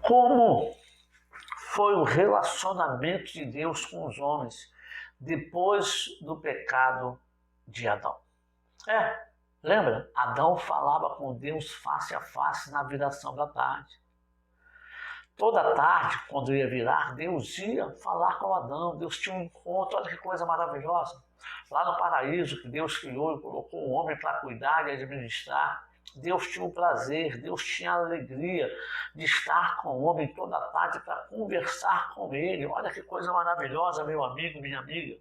Como foi o relacionamento de Deus com os homens depois do pecado de Adão? Lembra? Adão falava com Deus face a face na viração da tarde. Toda tarde, quando ia virar, Deus ia falar com Adão, Deus tinha um encontro, olha que coisa maravilhosa. Lá no paraíso que Deus criou e colocou o homem para cuidar e administrar, Deus tinha o prazer, Deus tinha a alegria de estar com o homem toda tarde para conversar com ele. Olha que coisa maravilhosa, meu amigo, minha amiga.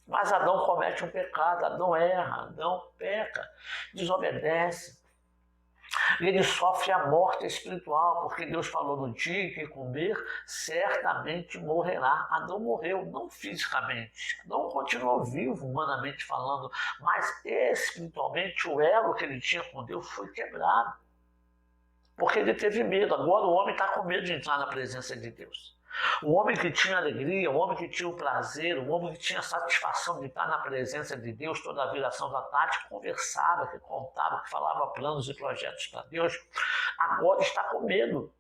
Mas Adão comete um pecado, Adão erra, Adão peca, desobedece. E ele sofre a morte espiritual, porque Deus falou: no dia que comer, certamente morrerá. Adão morreu, não fisicamente. Adão continuou vivo, humanamente falando, mas espiritualmente o elo que ele tinha com Deus foi quebrado. Porque ele teve medo. Agora o homem está com medo de entrar na presença de Deus. O homem que tinha alegria, o homem que tinha o prazer, o homem que tinha a satisfação de estar na presença de Deus toda a viração da tarde, que conversava, que contava, que falava planos e projetos para Deus, agora está com medo,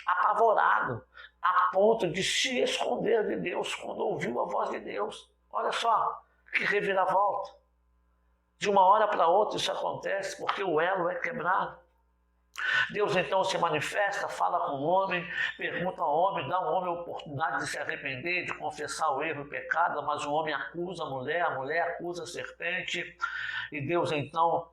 apavorado, a ponto de se esconder de Deus quando ouviu a voz de Deus. Olha só que reviravolta. De uma hora para outra isso acontece porque o elo é quebrado. Deus então se manifesta, fala com o homem, pergunta ao homem, dá ao homem a oportunidade de se arrepender, de confessar o erro e o pecado, mas o homem acusa a mulher acusa a serpente, e Deus então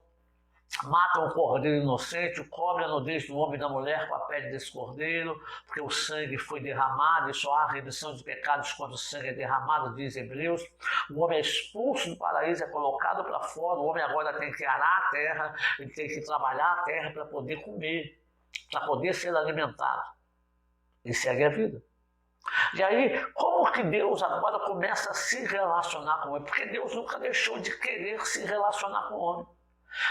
mata um cordeiro inocente, cobre a nudez do homem e da mulher com a pele desse cordeiro, porque o sangue foi derramado e só há remissão de pecados quando o sangue é derramado, diz Hebreus. O homem é expulso do paraíso, é colocado para fora, o homem agora tem que arar a terra, ele tem que trabalhar a terra para poder comer, para poder ser alimentado. E segue a vida. E aí, como que Deus agora começa a se relacionar com o homem? Porque Deus nunca deixou de querer se relacionar com o homem.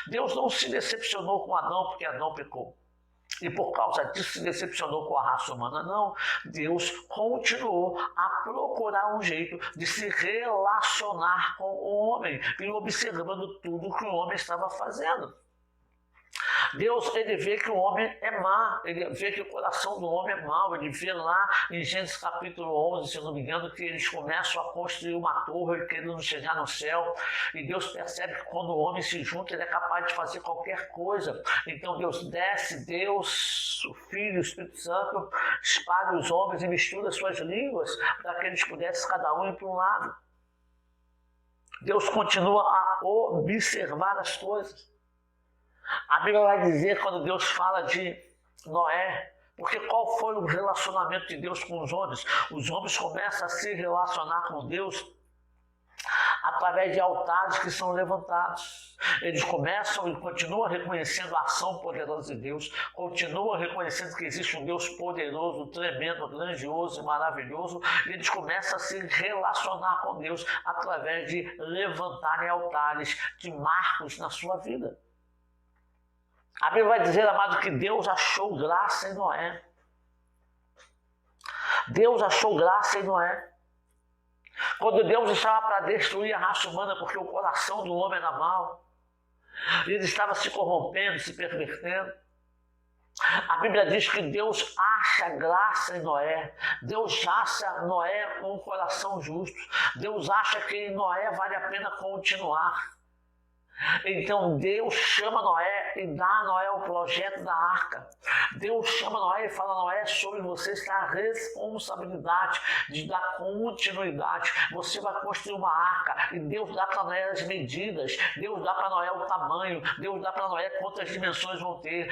Deus não se decepcionou com Adão porque Adão pecou. E por causa disso se decepcionou com a raça humana. Não, Deus continuou a procurar um jeito de se relacionar com o homem e observando tudo que o homem estava fazendo. Deus, ele vê que o homem é má, ele vê que o coração do homem é mau, ele vê lá em Gênesis capítulo 11, se não me engano, que eles começam a construir uma torre querendo chegar no céu, e Deus percebe que quando o homem se junta, ele é capaz de fazer qualquer coisa. Então Deus desce, Deus, o Filho, o Espírito Santo, espalha os homens e mistura suas línguas para que eles pudessem cada um ir para um lado. Deus continua a observar as coisas. A Bíblia vai dizer, quando Deus fala de Noé, porque qual foi o relacionamento de Deus com os homens? Os homens começam a se relacionar com Deus através de altares que são levantados. Eles começam e continuam reconhecendo a ação poderosa de Deus, continuam reconhecendo que existe um Deus poderoso, tremendo, grandioso e maravilhoso, e eles começam a se relacionar com Deus através de levantarem altares de marcos na sua vida. A Bíblia vai dizer, amado, que Deus achou graça em Noé. Deus achou graça em Noé. Quando Deus estava para destruir a raça humana, porque o coração do homem era mau, ele estava se corrompendo, se pervertendo. A Bíblia diz que Deus acha graça em Noé. Deus acha Noé com um coração justo. Deus acha que em Noé vale a pena continuar. Então Deus chama Noé e dá a Noé o projeto da arca. Deus chama Noé e fala: Noé, sobre você está a responsabilidade de dar continuidade. Você vai construir uma arca e Deus dá para Noé as medidas, Deus dá para Noé o tamanho, Deus dá para Noé quantas dimensões vão ter.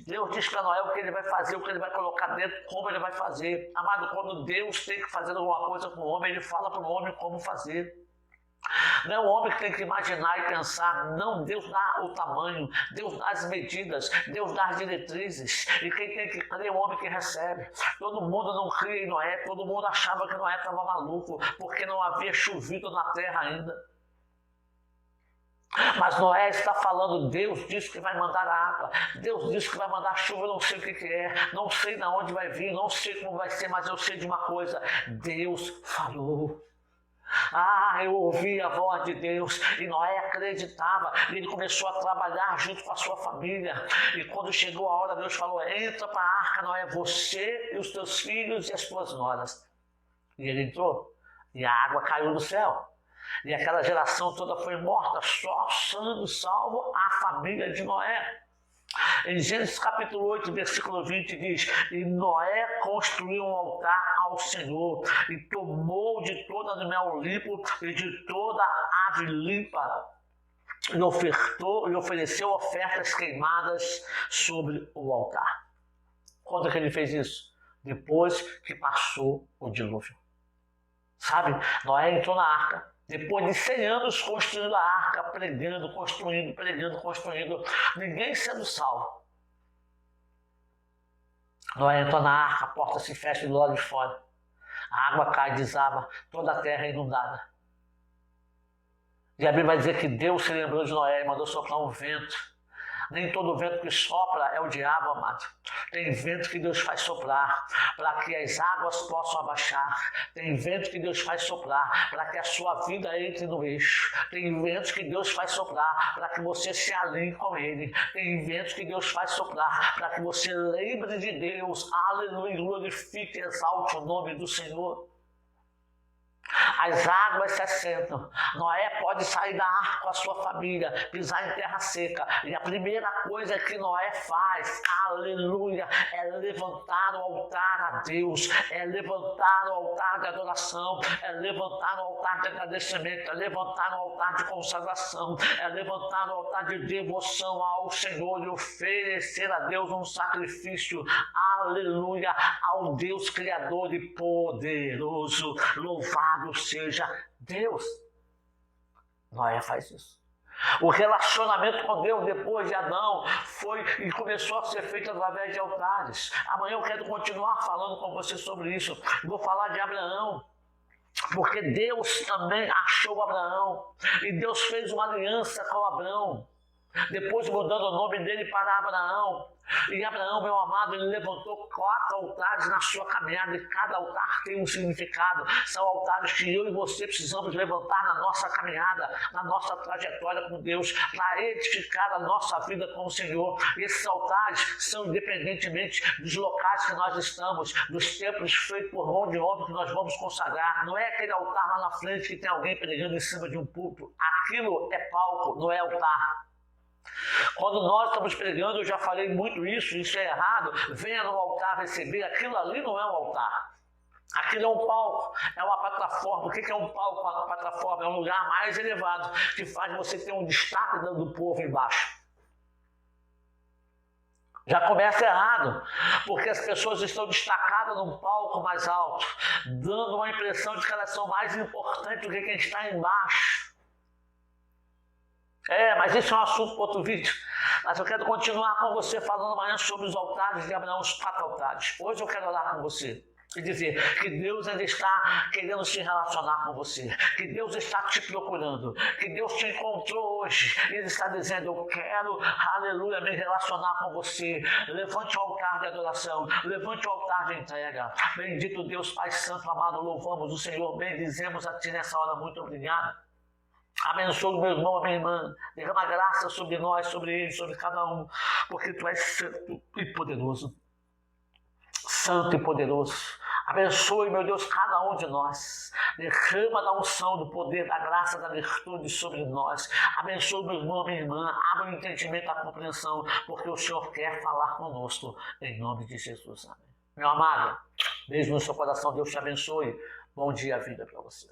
Deus diz para Noé o que ele vai fazer, o que ele vai colocar dentro, como ele vai fazer. Amado, quando Deus tem que fazer alguma coisa com o homem, ele fala para o homem como fazer. Não é o homem que tem que imaginar e pensar, não, Deus dá o tamanho, Deus dá as medidas, Deus dá as diretrizes, e quem tem que crer é o homem que recebe. Todo mundo não cria em Noé, todo mundo achava que Noé estava maluco, porque não havia chovido na terra ainda. Mas Noé está falando, Deus disse que vai mandar a água, Deus disse que vai mandar chuva, eu não sei o que é, não sei de onde vai vir, não sei como vai ser, mas eu sei de uma coisa, Deus falou. Eu ouvi a voz de Deus e Noé acreditava. E ele começou a trabalhar junto com a sua família. E quando chegou a hora, Deus falou: entra para a arca, Noé, você e os teus filhos e as tuas noras. E ele entrou. E a água caiu do céu. E aquela geração toda foi morta, só sendo salvo a família de Noé. Em Gênesis capítulo 8, versículo 20 diz: e Noé construiu um altar ao Senhor e tomou de todo animal limpo e de toda ave limpa e ofereceu ofertas queimadas sobre o altar. Quando que ele fez isso? Depois que passou o dilúvio. Sabe, Noé entrou na arca. Depois de 100 anos construindo a arca, pregando, construindo, ninguém sendo salvo. Noé entra na arca, a porta se fecha do lado de fora. A água cai, desaba, toda a terra é inundada. E a Bíblia vai dizer que Deus se lembrou de Noé e mandou soprar um vento. Nem todo vento que sopra é o diabo, amado. Tem vento que Deus faz soprar para que as águas possam abaixar. Tem vento que Deus faz soprar para que a sua vida entre no eixo. Tem ventos que Deus faz soprar para que você se alinhe com Ele. Tem ventos que Deus faz soprar para que você lembre de Deus. Aleluia, glorifique e exalte o nome do Senhor. As águas se assentam. Noé pode sair da arca com a sua família, pisar em terra seca. E a primeira coisa que Noé faz, aleluia, é levantar o altar a Deus, é levantar o altar de adoração, é levantar o altar de agradecimento, é levantar o altar de consagração, é levantar o altar de devoção ao Senhor e oferecer a Deus um sacrifício, aleluia, ao Deus Criador e poderoso. Louvado seja Deus. Noé faz isso. O relacionamento com Deus depois de Adão foi e começou a ser feito através de altares. Amanhã eu quero continuar falando com você sobre isso. Vou falar de Abraão, porque Deus também achou Abraão e Deus fez uma aliança com Abraão, depois mudando o nome dele para Abraão. E Abraão, meu amado, ele levantou 4 altares na sua caminhada, e cada altar tem um significado. São altares que eu e você precisamos levantar na nossa caminhada, na nossa trajetória com Deus, para edificar a nossa vida com o Senhor. E esses altares são independentemente dos locais que nós estamos, dos templos feitos por mão de homem que nós vamos consagrar. Não é aquele altar lá na frente que tem alguém pregando em cima de um púlpito. Aquilo é palco, não é altar. Quando nós estamos pregando, eu já falei muito isso é errado, venha no altar receber, aquilo ali não é um altar. Aquilo é um palco, é uma plataforma. O que é um palco, uma plataforma? É um lugar mais elevado, que faz você ter um destaque do povo embaixo. Já começa errado, porque as pessoas estão destacadas num palco mais alto, dando uma impressão de que elas são mais importantes do que quem está embaixo. Mas isso é um assunto para outro vídeo. Mas eu quero continuar com você falando amanhã sobre os altares de Abraão, os 4 altares. Hoje eu quero orar com você e dizer que Deus ainda está querendo se relacionar com você, que Deus está te procurando, que Deus te encontrou hoje e Ele está dizendo: eu quero, aleluia, me relacionar com você. Levante o altar de adoração, levante o altar de entrega. Bendito Deus, Pai Santo, amado, louvamos o Senhor, bendizemos a Ti nessa hora. Muito obrigado. Abençoe o meu irmão, a minha irmã. Derrama graça sobre nós, sobre eles, sobre cada um, porque Tu és santo e poderoso. Santo e poderoso. Abençoe, meu Deus, cada um de nós. Derrama da unção, do poder, da graça, da virtude sobre nós. Abençoe meu irmão, minha irmã. Abra o entendimento, a compreensão, porque o Senhor quer falar conosco. Em nome de Jesus. Amém. Meu amado, beijo no seu coração. Deus te abençoe. Bom dia, vida para você.